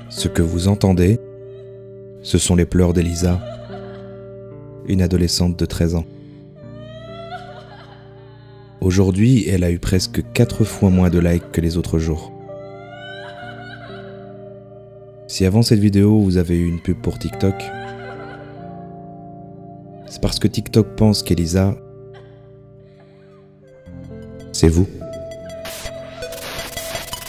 Ce que vous entendez, ce sont les pleurs d'Elisa, une adolescente de 13 ans. Aujourd'hui, elle a eu presque 4 fois moins de likes que les autres jours. Si avant cette vidéo, vous avez eu une pub pour TikTok, c'est parce que TikTok pense qu'Elisa, c'est vous.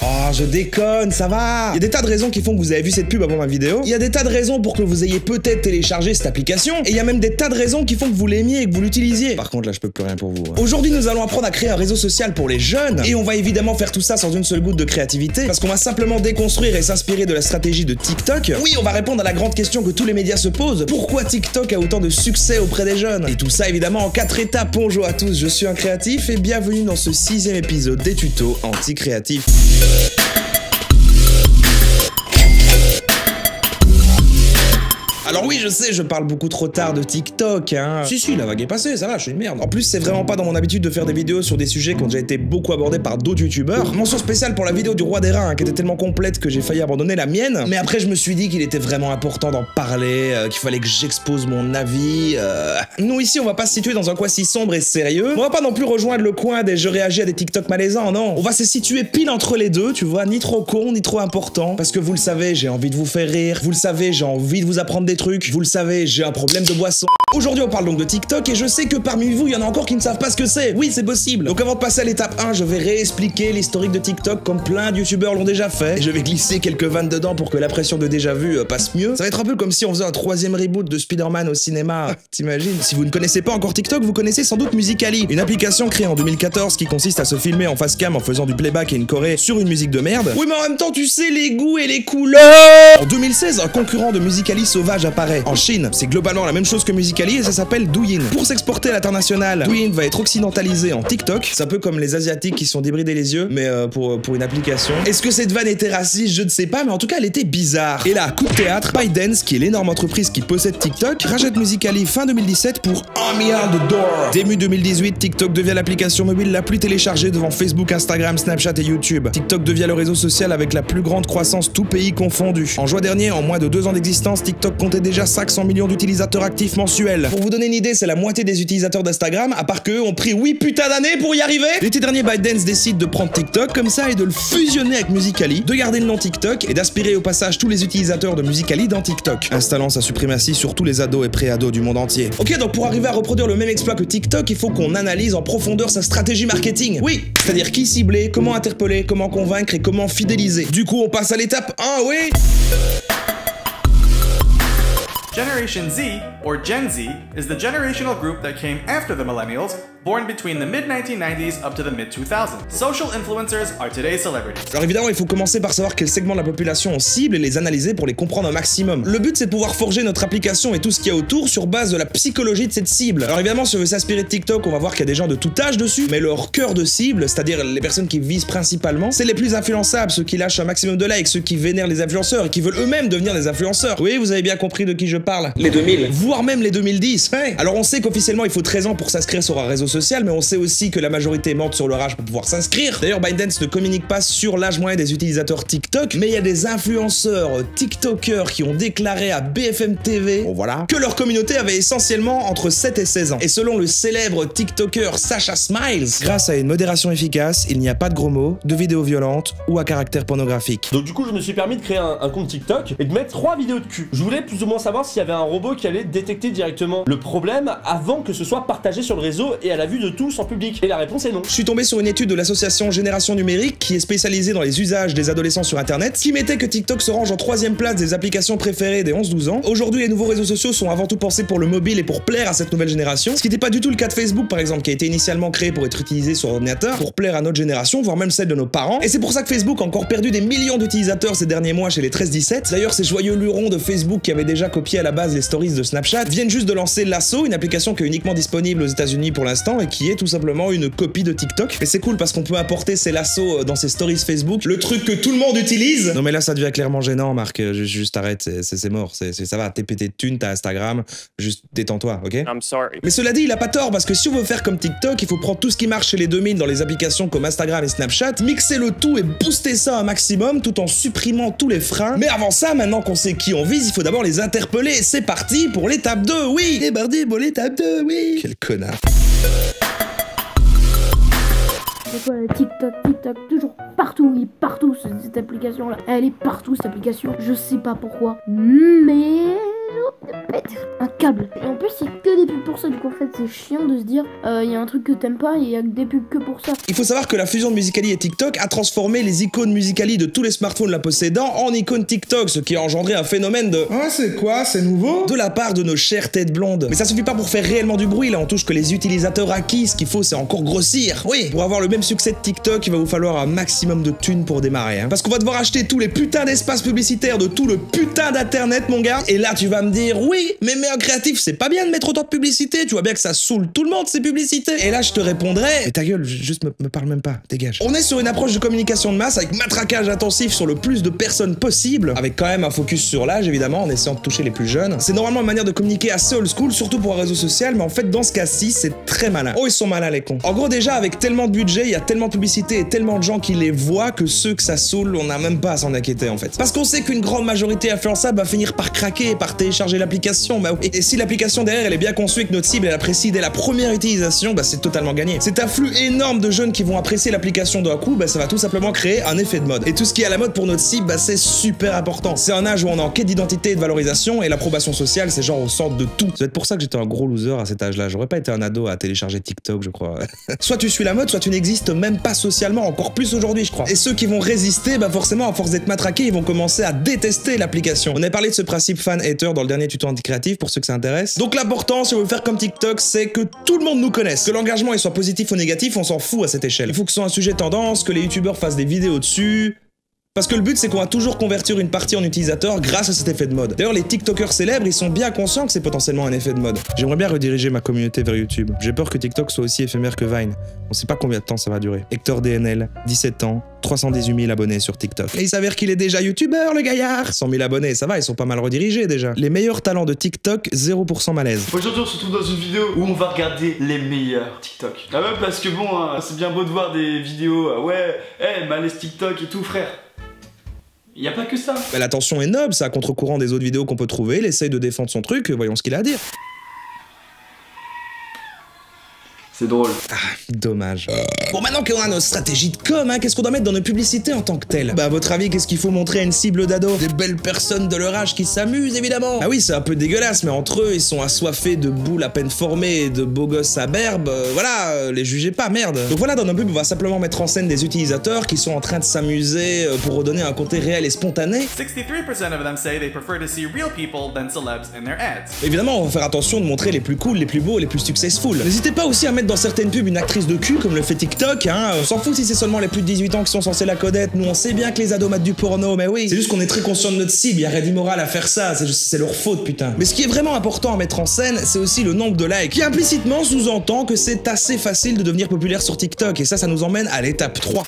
Oh, je déconne, ça va. Il y a des tas de raisons qui font que vous avez vu cette pub avant ma vidéo. Il y a des tas de raisons pour que vous ayez peut-être téléchargé cette application. Et il y a même des tas de raisons qui font que vous l'aimiez et que vous l'utilisiez. Par contre, là, je peux plus rien pour vous. Aujourd'hui, nous allons apprendre à créer un réseau social pour les jeunes. Et on va évidemment faire tout ça sans une seule goutte de créativité. Parce qu'on va simplement déconstruire et s'inspirer de la stratégie de TikTok. Oui, on va répondre à la grande question que tous les médias se posent. Pourquoi TikTok a autant de succès auprès des jeunes? Et tout ça, évidemment, en 4 étapes. Bonjour à tous, je suis un créatif et bienvenue dans ce 6e épisode des tutos anti-créatifs. Alors oui, je sais, je parle beaucoup trop tard de TikTok, hein. Si, la vague est passée, ça va, je suis une merde. En plus, c'est vraiment pas dans mon habitude de faire des vidéos sur des sujets qui ont déjà été beaucoup abordés par d'autres youtubeurs. Mention spéciale pour la vidéo du roi des reins, hein, qui était tellement complète que j'ai failli abandonner la mienne. Mais après, je me suis dit qu'il était vraiment important d'en parler, qu'il fallait que j'expose mon avis. Nous, ici, on va pas se situer dans un coin si sombre et sérieux. On va pas non plus rejoindre le coin des je réagis à des TikTok malaisants, non. On va se situer pile entre les deux, tu vois, ni trop con, ni trop important. Parce que vous le savez, j'ai envie de vous faire rire. Vous le savez, j'ai envie de vous apprendre des trucs. Vous le savez, j'ai un problème de boisson. Aujourd'hui, on parle donc de TikTok et je sais que parmi vous, il y en a encore qui ne savent pas ce que c'est. Oui, c'est possible. Donc avant de passer à l'étape 1, je vais réexpliquer l'historique de TikTok comme plein de youtubeurs l'ont déjà fait. Et je vais glisser quelques vannes dedans pour que la pression de déjà vu passe mieux. Ça va être un peu comme si on faisait un 3e reboot de Spider-Man au cinéma. T'imagines? Si vous ne connaissez pas encore TikTok, vous connaissez sans doute Musical.ly, une application créée en 2014 qui consiste à se filmer en face cam en faisant du playback et une choré sur une musique de merde. Oui, mais en même temps, tu sais, les goûts et les couleurs. En 2016, un concurrent de Musical.ly sauvage apparaît. En Chine, c'est globalement la même chose que Musical.ly et ça s'appelle Douyin. Pour s'exporter à l'international, Douyin va être occidentalisé en TikTok. C'est un peu comme les asiatiques qui sont débridés les yeux, mais pour une application. Est-ce que cette vanne était raciste? Je ne sais pas, mais en tout cas elle était bizarre. Et là, coup de théâtre, ByteDance, qui est l'énorme entreprise qui possède TikTok, rachète Musical.ly fin 2017 pour $1 milliard. Début 2018, TikTok devient l'application mobile la plus téléchargée devant Facebook, Instagram, Snapchat et YouTube. TikTok devient le réseau social avec la plus grande croissance tout pays confondu. En juin dernier, en moins de 2 ans d'existence, TikTok comptait déjà 500 millions d'utilisateurs actifs mensuels. Pour vous donner une idée, c'est la moitié des utilisateurs d'Instagram, à part qu'eux ont pris 8 putains d'années pour y arriver. L'été dernier, ByteDance décide de prendre TikTok comme ça et de le fusionner avec Musical.ly, de garder le nom TikTok et d'aspirer au passage tous les utilisateurs de Musical.ly dans TikTok, installant sa suprématie sur tous les ados et pré-ados du monde entier. Ok, donc pour arriver à reproduire le même exploit que TikTok, il faut qu'on analyse en profondeur sa stratégie marketing. Oui, c'est-à-dire qui cibler, comment interpeller, comment convaincre et comment fidéliser. Du coup, on passe à l'étape 1, oui. Generation Z, or Gen Z, is the generational group that came after the millennials, born between the mid-1990s up to the mid-2000s. Social influencers are today's celebrities. Alors évidemment, il faut commencer par savoir quel segment de la population on cible et les analyser pour les comprendre un maximum. Le but, c'est de pouvoir forger notre application et tout ce qu'il y a autour sur base de la psychologie de cette cible. Alors évidemment, si on veut s'inspirer de TikTok, on va voir qu'il y a des gens de tout âge dessus, mais leur cœur de cible, c'est-à-dire les personnes qui visent principalement, c'est les plus influençables, ceux qui lâchent un maximum de likes, ceux qui vénèrent les influenceurs et qui veulent eux-mêmes devenir des influenceurs. Oui, vous avez bien compris de qui je parle. Les 2000, voire même les 2010. Ouais. Alors on sait qu'officiellement il faut 13 ans pour s'inscrire sur un réseau social, mais on sait aussi que la majorité monte sur leur âge pour pouvoir s'inscrire. D'ailleurs, ByteDance ne communique pas sur l'âge moyen des utilisateurs TikTok, mais il y a des influenceurs TikTokers qui ont déclaré à BFM TV, bon voilà, que leur communauté avait essentiellement entre 7 et 16 ans. Et selon le célèbre TikToker Sasha Smiles, grâce à une modération efficace, il n'y a pas de gros mots, de vidéos violentes ou à caractère pornographique. Donc du coup, je me suis permis de créer un compte TikTok et de mettre 3 vidéos de cul. Je voulais plus ou moins savoir s'il y avait un robot qui allait détecter directement le problème avant que ce soit partagé sur le réseau et à la vue de tous en public. Et la réponse est non. Je suis tombé sur une étude de l'association Génération Numérique qui est spécialisée dans les usages des adolescents sur internet, qui mettait que TikTok se range en 3e place des applications préférées des 11-12 ans. Aujourd'hui, les nouveaux réseaux sociaux sont avant tout pensés pour le mobile et pour plaire à cette nouvelle génération, ce qui n'était pas du tout le cas de Facebook par exemple, qui a été initialement créé pour être utilisé sur ordinateur, pour plaire à notre génération, voire même celle de nos parents. Et c'est pour ça que Facebook a encore perdu des millions d'utilisateurs ces derniers mois chez les 13-17. D'ailleurs, ces joyeux lurons de Facebook qui avaient déjà copié à la base les stories de Snapchat Snapchat viennent juste de lancer Lasso, une application qui est uniquement disponible aux États-Unis pour l'instant et qui est tout simplement une copie de TikTok. Et c'est cool parce qu'on peut apporter ces lassos dans ses stories Facebook, le truc que tout le monde utilise. Non mais là ça devient clairement gênant, Marc, juste arrête, c'est mort, ça va, t'es pété de thunes, t'as Instagram, juste détends-toi, ok? I'm sorry. Mais cela dit, il a pas tort parce que si on veut faire comme TikTok, il faut prendre tout ce qui marche chez les 2000 dans les applications comme Instagram et Snapchat, mixer le tout et booster ça un maximum tout en supprimant tous les freins. Mais avant ça, maintenant qu'on sait qui on vise, il faut d'abord les interpeller. C'est parti pour l'étape 2, oui! C'est parti pour l'étape 2, oui! Quel connard. C'est quoi TikTok, toujours partout, il est partout cette application là. Elle est partout cette application, je sais pas pourquoi. Mais... un câble. Et en plus c'est que des pubs pour ça, du coup en fait c'est chiant de se dire il y a un truc que t'aimes pas et il y a des pubs que pour ça. Il faut savoir que la fusion de Musical.ly et TikTok a transformé les icônes Musical.ly de tous les smartphones la possédant en icônes TikTok, ce qui a engendré un phénomène de « Ah c'est quoi, c'est nouveau ?» de la part de nos chères têtes blondes. Mais ça suffit pas pour faire réellement du bruit, là on touche que les utilisateurs acquis, ce qu'il faut c'est encore grossir. Oui, pour avoir le même succès de TikTok, il va vous falloir un maximum de thunes pour démarrer. Hein. Parce qu'on va devoir acheter tous les putains d'espaces publicitaires de tout le putain d'internet mon gars, et là tu vas me dire « Oui, mais un créatif, c'est pas bien de mettre autant de publicité, tu vois bien que ça saoule tout le monde ces publicités. » Et là je te répondrais, mais ta gueule, juste me parle même pas, dégage. On est sur une approche de communication de masse avec matraquage intensif sur le plus de personnes possible, avec quand même un focus sur l'âge évidemment, en essayant de toucher les plus jeunes. C'est normalement une manière de communiquer assez old school, surtout pour un réseau social, mais en fait dans ce cas-ci, c'est très malin. Oh ils sont malins les cons. En gros déjà avec tellement de budget, il y a tellement de publicité et tellement de gens qui les voient que ceux que ça saoule, on n'a même pas à s'en inquiéter en fait. Parce qu'on sait qu'une grande majorité influençable va finir par craquer et par télécharger l'application, bah oui. Et si l'application derrière elle est bien conçue et que notre cible elle apprécie dès la première utilisation, bah c'est totalement gagné. C'est un flux énorme de jeunes qui vont apprécier l'application d'un coup, bah ça va tout simplement créer un effet de mode. Et tout ce qui est à la mode pour notre cible, bah c'est super important. C'est un âge où on est en quête d'identité et de valorisation et l'approbation sociale c'est genre au centre de tout. C'est pour ça que j'étais un gros loser à cet âge-là. J'aurais pas été un ado à télécharger TikTok, je crois. Soit tu suis la mode, soit tu n'existes même pas socialement, encore plus aujourd'hui je crois. Et ceux qui vont résister, bah forcément à force d'être matraqués, ils vont commencer à détester l'application. On a parlé de ce principe fan-hater dans le dernier tuto anti-créatif pour ceux que ça intéresse. Donc l'important si on veut faire comme TikTok, c'est que tout le monde nous connaisse. Que l'engagement il soit positif ou négatif, on s'en fout à cette échelle. Il faut que ce soit un sujet tendance, que les youtubeurs fassent des vidéos dessus. Parce que le but c'est qu'on va toujours convertir une partie en utilisateur grâce à cet effet de mode. D'ailleurs les TikTokers célèbres ils sont bien conscients que c'est potentiellement un effet de mode. J'aimerais bien rediriger ma communauté vers YouTube. J'ai peur que TikTok soit aussi éphémère que Vine. On sait pas combien de temps ça va durer. Hector DNL, 17 ans, 318 000 abonnés sur TikTok. Et il s'avère qu'il est déjà youtubeur le gaillard. 100 000 abonnés, ça va, ils sont pas mal redirigés déjà. Les meilleurs talents de TikTok, 0% malaise. Aujourd'hui on se retrouve dans une vidéo où on va regarder les meilleurs TikTok. Ah ouais parce que bon, hein, c'est bien beau de voir des vidéos, ouais, malaise TikTok et tout frère. Y a pas que ça. Bah, l'attention est noble, ça, à contre-courant des autres vidéos qu'on peut trouver, il essaye de défendre son truc, voyons ce qu'il a à dire. C'est drôle. Ah, dommage. Bon, maintenant qu'on a notre stratégie de com, hein, qu'est-ce qu'on doit mettre dans nos publicités en tant que telles? Bah, à votre avis, qu'est-ce qu'il faut montrer à une cible d'ados? Des belles personnes de leur âge qui s'amusent, évidemment. Ah oui, c'est un peu dégueulasse, mais entre eux, ils sont assoiffés de boules à peine formées et de beaux gosses à berbe. Voilà, les jugez pas, merde. Donc voilà, dans nos pubs, on va simplement mettre en scène des utilisateurs qui sont en train de s'amuser pour redonner un côté réel et spontané. 63% of them say they prefer to see real people than celebs in their ads. Évidemment, on va faire attention de montrer les plus cool, les plus beaux, les plus successful. N'hésitez pas aussi à mettre dans certaines pubs une actrice de cul comme le fait TikTok, hein. On s'en fout si c'est seulement les plus de 18 ans qui sont censés la connaître. Nous on sait bien que les ados matent du porno, mais oui. C'est juste qu'on est très conscient de notre cible, y a rien d'immoral à faire ça, c'est leur faute putain. Mais ce qui est vraiment important à mettre en scène, c'est aussi le nombre de likes, qui implicitement sous-entend que c'est assez facile de devenir populaire sur TikTok, et ça nous emmène à l'étape 3.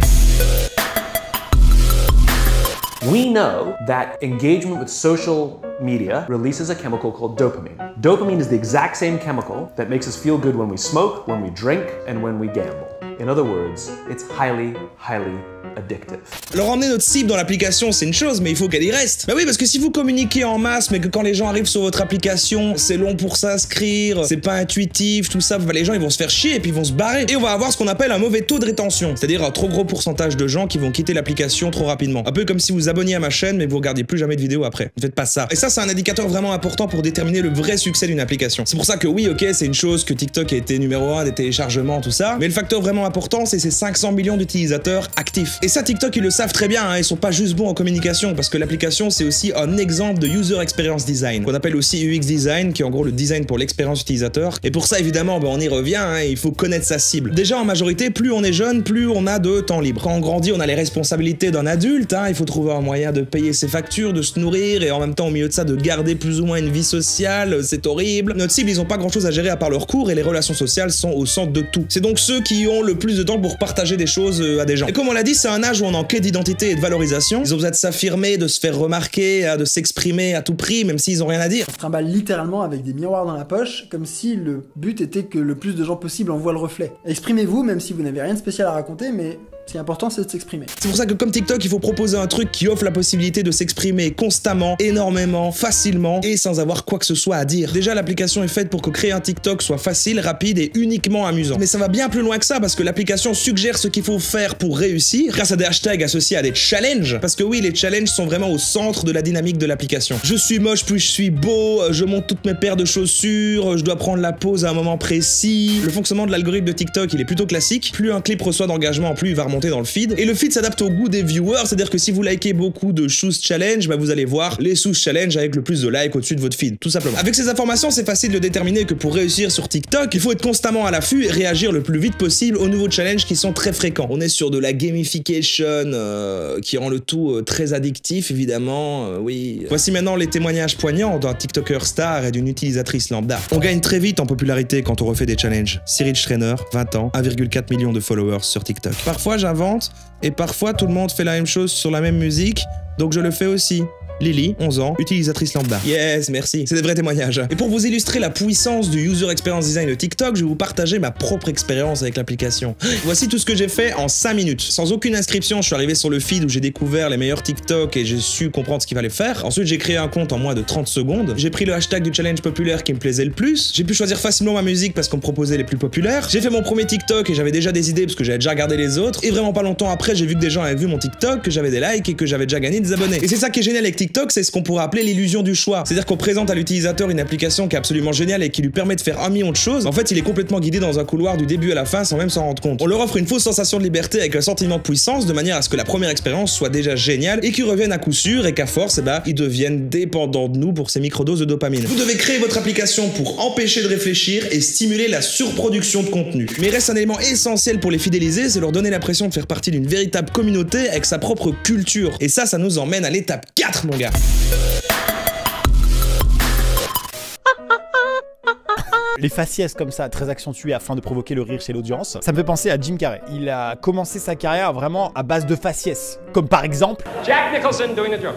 We know that engagement with social media releases a chemical called dopamine. Dopamine is the exact same chemical that makes us feel good when we smoke, when we drink, and when we gamble. In other words, it's highly addictive. Alors emmener notre cible dans l'application c'est une chose, mais il faut qu'elle y reste. Bah oui, parce que si vous communiquez en masse mais que quand les gens arrivent sur votre application c'est long pour s'inscrire, c'est pas intuitif, tout ça, bah, les gens ils vont se faire chier et puis ils vont se barrer. Et on va avoir ce qu'on appelle un mauvais taux de rétention, c'est-à-dire un trop gros pourcentage de gens qui vont quitter l'application trop rapidement. Un peu comme si vous abonniez à ma chaîne mais vous regardiez plus jamais de vidéos après. Ne faites pas ça. Et ça c'est un indicateur vraiment important pour déterminer le vrai succès d'une application. C'est pour ça que oui ok c'est une chose que TikTok a été numéro 1 des téléchargements tout ça, mais le facteur vraiment important, c'est ces 500 millions d'utilisateurs actifs. Et ça, TikTok, ils le savent très bien, hein, ils sont pas juste bons en communication, parce que l'application, c'est aussi un exemple de User Experience Design, qu'on appelle aussi UX Design, qui est en gros le design pour l'expérience utilisateur. Et pour ça, évidemment, on y revient, hein, il faut connaître sa cible. Déjà, en majorité, plus on est jeune, plus on a de temps libre. Quand on grandit, on a les responsabilités d'un adulte, hein, il faut trouver un moyen de payer ses factures, de se nourrir, et en même temps, au milieu de ça, de garder plus ou moins une vie sociale, c'est horrible. Notre cible, ils ont pas grand chose à gérer à part leur cours, et les relations sociales sont au centre de tout. C'est donc ceux qui ont le plus de temps pour partager des choses à des gens. Et comme on l'a dit, c'est un âge où on est en quête d'identité et de valorisation. Ils ont besoin de s'affirmer, de se faire remarquer, de s'exprimer à tout prix, même s'ils ont rien à dire. On se trimballe littéralement avec des miroirs dans la poche, comme si le but était que le plus de gens possible en voient le reflet. Exprimez-vous, même si vous n'avez rien de spécial à raconter, mais ce qui est important, c'est de s'exprimer. C'est pour ça que comme TikTok, il faut proposer un truc qui offre la possibilité de s'exprimer constamment, énormément, facilement et sans avoir quoi que ce soit à dire. Déjà, l'application est faite pour que créer un TikTok soit facile, rapide et uniquement amusant. Mais ça va bien plus loin que ça parce que l'application suggère ce qu'il faut faire pour réussir grâce à des hashtags associés à des challenges. Parce que oui, les challenges sont vraiment au centre de la dynamique de l'application. Je suis moche puis je suis beau, je monte toutes mes paires de chaussures, je dois prendre la pause à un moment précis. Le fonctionnement de l'algorithme de TikTok, il est plutôt classique. Plus un clip reçoit d'engagement, plus il va remonter dans le feed. Et le feed s'adapte au goût des viewers, c'est-à-dire que si vous likez beaucoup de shoes challenge, vous allez voir les shoes challenge avec le plus de likes au-dessus de votre feed, tout simplement. Avec ces informations, c'est facile de déterminer que pour réussir sur TikTok, il faut être constamment à l'affût et réagir le plus vite possible aux nouveaux challenges qui sont très fréquents. On est sur de la gamification qui rend le tout très addictif, évidemment, oui. Voici maintenant les témoignages poignants d'un TikToker star et d'une utilisatrice lambda. On gagne très vite en popularité quand on refait des challenges. Cyril Schreiner, 20 ans, 1,4 million de followers sur TikTok. Parfois j'invente, et parfois tout le monde fait la même chose sur la même musique, donc je le fais aussi. Lily, 11 ans, utilisatrice lambda. Yes, merci. C'est des vrais témoignages. Et pour vous illustrer la puissance du User Experience Design de TikTok, je vais vous partager ma propre expérience avec l'application. Voici tout ce que j'ai fait en 5 minutes. Sans aucune inscription, je suis arrivé sur le feed où j'ai découvert les meilleurs TikTok et j'ai su comprendre ce qu'il fallait faire. Ensuite, j'ai créé un compte en moins de 30 secondes. J'ai pris le hashtag du challenge populaire qui me plaisait le plus. J'ai pu choisir facilement ma musique parce qu'on me proposait les plus populaires. J'ai fait mon premier TikTok et j'avais déjà des idées parce que j'avais déjà regardé les autres. Et vraiment pas longtemps après, j'ai vu que des gens avaient vu mon TikTok, que j'avais des likes et que j'avais déjà gagné des abonnés. Et c'est ça qui est génial avec TikTok, c'est ce qu'on pourrait appeler l'illusion du choix. C'est-à-dire qu'on présente à l'utilisateur une application qui est absolument géniale et qui lui permet de faire 1 million de choses. En fait, il est complètement guidé dans un couloir du début à la fin sans même s'en rendre compte. On leur offre une fausse sensation de liberté avec un sentiment de puissance de manière à ce que la première expérience soit déjà géniale et qu'ils reviennent à coup sûr et qu'à force, ils deviennent dépendants de nous pour ces microdoses de dopamine. Vous devez créer votre application pour empêcher de réfléchir et stimuler la surproduction de contenu. Mais il reste un élément essentiel pour les fidéliser, c'est leur donner l'impression de faire partie d'une véritable communauté avec sa propre culture. Et ça nous emmène à l'étape 4, mon gars. Les faciès comme ça, très accentués afin de provoquer le rire chez l'audience, ça me fait penser à Jim Carrey. Il a commencé sa carrière vraiment à base de faciès. Comme par exemple... Jack Nicholson doing a joke.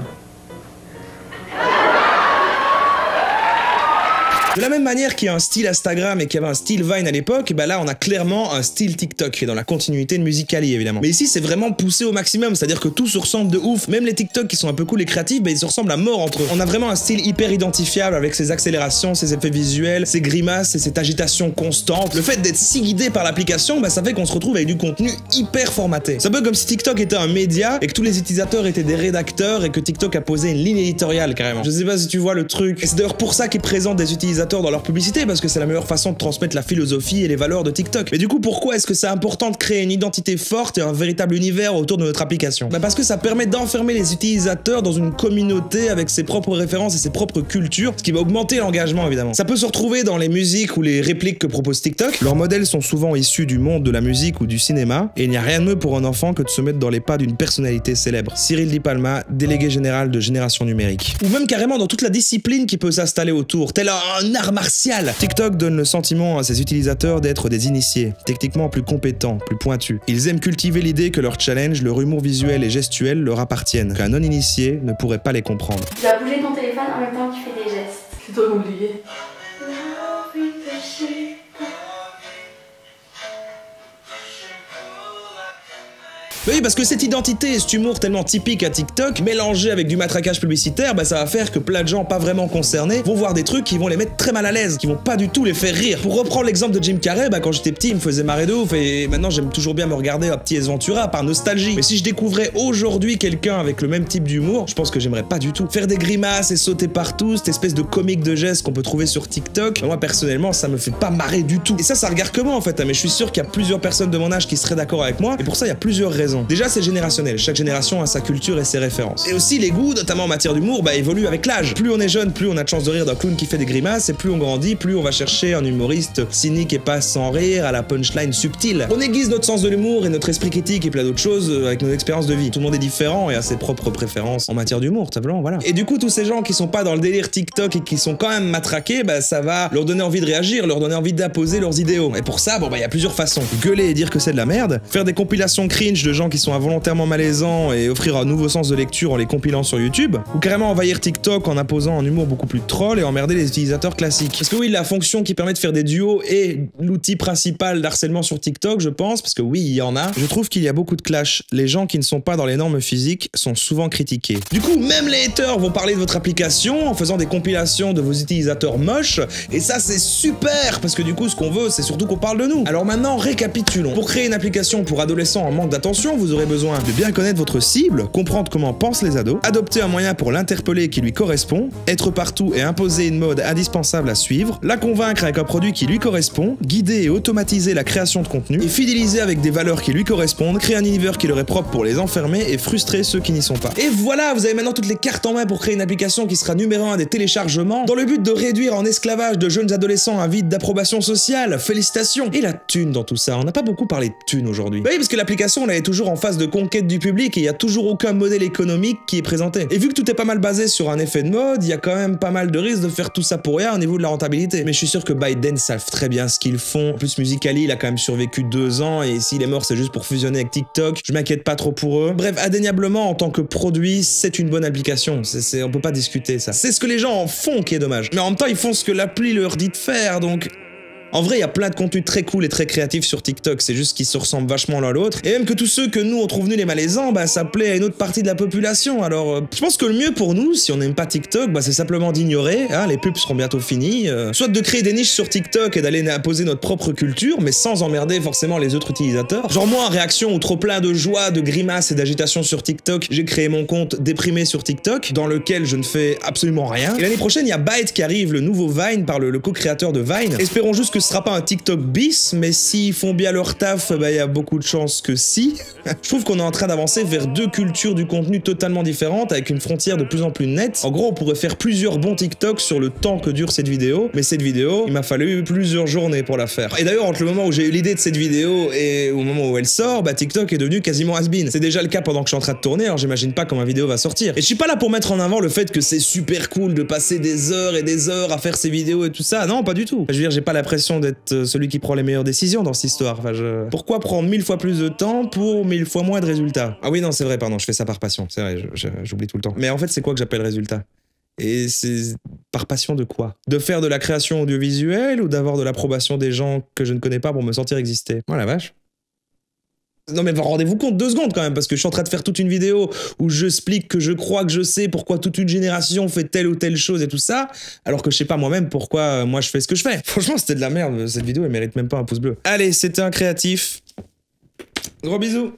De la même manière qu'il y a un style Instagram et qu'il y avait un style Vine à l'époque, là on a clairement un style TikTok qui est dans la continuité de Musical.ly évidemment. Mais ici c'est vraiment poussé au maximum, c'est-à-dire que tout se ressemble de ouf. Même les TikTok qui sont un peu cool et créatifs, ils se ressemblent à mort entre eux. On a vraiment un style hyper identifiable avec ses accélérations, ses effets visuels, ses grimaces et cette agitation constante. Le fait d'être si guidé par l'application, ça fait qu'on se retrouve avec du contenu hyper formaté. C'est un peu comme si TikTok était un média et que tous les utilisateurs étaient des rédacteurs et que TikTok a posé une ligne éditoriale carrément. Je sais pas si tu vois le truc. Et c'est d'ailleurs pour ça qu'ils présentent des utilisateurs dans leur publicité, parce que c'est la meilleure façon de transmettre la philosophie et les valeurs de TikTok. Mais du coup, pourquoi est-ce que c'est important de créer une identité forte et un véritable univers autour de notre application? Parce que ça permet d'enfermer les utilisateurs dans une communauté avec ses propres références et ses propres cultures, ce qui va augmenter l'engagement évidemment. Ça peut se retrouver dans les musiques ou les répliques que propose TikTok. Leurs modèles sont souvent issus du monde de la musique ou du cinéma, et il n'y a rien de mieux pour un enfant que de se mettre dans les pas d'une personnalité célèbre. Cyril Di Palma, délégué général de Génération Numérique. Ou même carrément dans toute la discipline qui peut s'installer autour, tel un art martial. TikTok donne le sentiment à ses utilisateurs d'être des initiés, techniquement plus compétents, plus pointus. Ils aiment cultiver l'idée que leur challenge, leur humour visuel et gestuel leur appartiennent, qu'un non-initié ne pourrait pas les comprendre. Tu dois bouger ton téléphone en même temps que tu fais des gestes. C'est trop compliqué. Oui, parce que cette identité et cet humour tellement typique à TikTok, mélangé avec du matraquage publicitaire, bah ça va faire que plein de gens pas vraiment concernés vont voir des trucs qui vont les mettre très mal à l'aise, qui vont pas du tout les faire rire. Pour reprendre l'exemple de Jim Carrey, bah quand j'étais petit, il me faisait marrer de ouf et maintenant j'aime toujours bien me regarder à Petit Ace Ventura par nostalgie. Mais si je découvrais aujourd'hui quelqu'un avec le même type d'humour, je pense que j'aimerais pas du tout. Faire des grimaces et sauter partout, cette espèce de comique de gestes qu'on peut trouver sur TikTok, bah moi personnellement ça me fait pas marrer du tout. Et ça regarde que moi en fait, hein, mais je suis sûr qu'il y a plusieurs personnes de mon âge qui seraient d'accord avec moi, et pour ça il y a plusieurs raisons. Déjà c'est générationnel, chaque génération a sa culture et ses références. Et aussi les goûts, notamment en matière d'humour, bah évoluent avec l'âge. Plus on est jeune, plus on a de chance de rire d'un clown qui fait des grimaces, et plus on grandit, plus on va chercher un humoriste cynique et pas sans rire, à la punchline subtile. On aiguise notre sens de l'humour et notre esprit critique et plein d'autres choses avec nos expériences de vie. Tout le monde est différent et a ses propres préférences en matière d'humour, simplement, voilà. Et du coup tous ces gens qui sont pas dans le délire TikTok et qui sont quand même matraqués, bah ça va leur donner envie de réagir, leur donner envie d'imposer leurs idéaux. Et pour ça, bon bah il y a plusieurs façons. Gueuler et dire que c'est de la merde, faire des compilations cringe de gens qui sont involontairement malaisants et offrir un nouveau sens de lecture en les compilant sur YouTube, ou carrément envahir TikTok en imposant un humour beaucoup plus troll et emmerder les utilisateurs classiques. Parce que oui, la fonction qui permet de faire des duos est l'outil principal d'harcèlement sur TikTok, je pense, parce que oui, il y en a. Je trouve qu'il y a beaucoup de clash. Les gens qui ne sont pas dans les normes physiques sont souvent critiqués. Du coup, même les haters vont parler de votre application en faisant des compilations de vos utilisateurs moches, et ça c'est super, parce que du coup ce qu'on veut c'est surtout qu'on parle de nous. Alors maintenant récapitulons. Pour créer une application pour adolescents en manque d'attention, vous aurez besoin de bien connaître votre cible, comprendre comment pensent les ados, adopter un moyen pour l'interpeller qui lui correspond, être partout et imposer une mode indispensable à suivre, la convaincre avec un produit qui lui correspond, guider et automatiser la création de contenu, et fidéliser avec des valeurs qui lui correspondent, créer un univers qui leur est propre pour les enfermer et frustrer ceux qui n'y sont pas. Et voilà, vous avez maintenant toutes les cartes en main pour créer une application qui sera numéro 1 des téléchargements, dans le but de réduire en esclavage de jeunes adolescents avides d'approbation sociale. Félicitations. Et la thune dans tout ça, on n'a pas beaucoup parlé de thune aujourd'hui. Bah oui, parce que l'application elle est toujours en phase de conquête du public et il y a toujours aucun modèle économique qui est présenté. Et vu que tout est pas mal basé sur un effet de mode, il y a quand même pas mal de risques de faire tout ça pour rien au niveau de la rentabilité. Mais je suis sûr que ByteDance savent très bien ce qu'ils font. En plus Musical.ly il a quand même survécu 2 ans et s'il est mort c'est juste pour fusionner avec TikTok. Je m'inquiète pas trop pour eux. Bref, indéniablement en tant que produit, c'est une bonne application. On peut pas discuter ça. C'est ce que les gens en font qui est dommage. Mais en même temps, ils font ce que l'appli leur dit de faire, donc... En vrai, il y a plein de contenus très cool et très créatifs sur TikTok, c'est juste qu'ils se ressemblent vachement l'un à l'autre. Et même que tous ceux que nous on trouve nuls et malaisants, bah ça plaît à une autre partie de la population. Alors, je pense que le mieux pour nous, si on n'aime pas TikTok, bah c'est simplement d'ignorer, hein, les pubs seront bientôt finis. Soit de créer des niches sur TikTok et d'aller imposer notre propre culture, mais sans emmerder forcément les autres utilisateurs. Genre moi, en réaction au trop plein de joie, de grimaces et d'agitation sur TikTok, j'ai créé mon compte déprimé sur TikTok, dans lequel je ne fais absolument rien. Et l'année prochaine, il y a Byte qui arrive, le nouveau Vine, par le co-créateur de Vine. Espérons juste que ce sera pas un TikTok bis, mais s'ils font bien leur taf, bah il y a beaucoup de chances que si. Je trouve qu'on est en train d'avancer vers 2 cultures du contenu totalement différentes, avec une frontière de plus en plus nette. En gros, on pourrait faire plusieurs bons TikTok sur le temps que dure cette vidéo, mais cette vidéo, il m'a fallu plusieurs journées pour la faire. Et d'ailleurs, entre le moment où j'ai eu l'idée de cette vidéo et au moment où elle sort, bah TikTok est devenu quasiment has-been. C'est déjà le cas pendant que je suis en train de tourner, alors j'imagine pas quand ma vidéo va sortir. Et je suis pas là pour mettre en avant le fait que c'est super cool de passer des heures et des heures à faire ces vidéos et tout ça. Non, pas du tout. Je veux dire, j'ai pas l'impression d'être celui qui prend les meilleures décisions dans cette histoire. Enfin, pourquoi prendre 1000 fois plus de temps pour 1000 fois moins de résultats? Ah oui, non, c'est vrai, pardon, je fais ça par passion. C'est vrai, j'oublie tout le temps. Mais en fait, c'est quoi que j'appelle résultat? Et c'est par passion de quoi? De faire de la création audiovisuelle ou d'avoir de l'approbation des gens que je ne connais pas pour me sentir exister? Oh la vache. Non mais rendez-vous compte 2 secondes quand même, parce que je suis en train de faire toute une vidéo où j'explique que je crois que je sais pourquoi toute une génération fait telle ou telle chose et tout ça, alors que je sais pas moi-même pourquoi moi je fais ce que je fais. Franchement c'était de la merde, cette vidéo elle mérite même pas un pouce bleu. Allez, c'était un créatif. Gros bisous.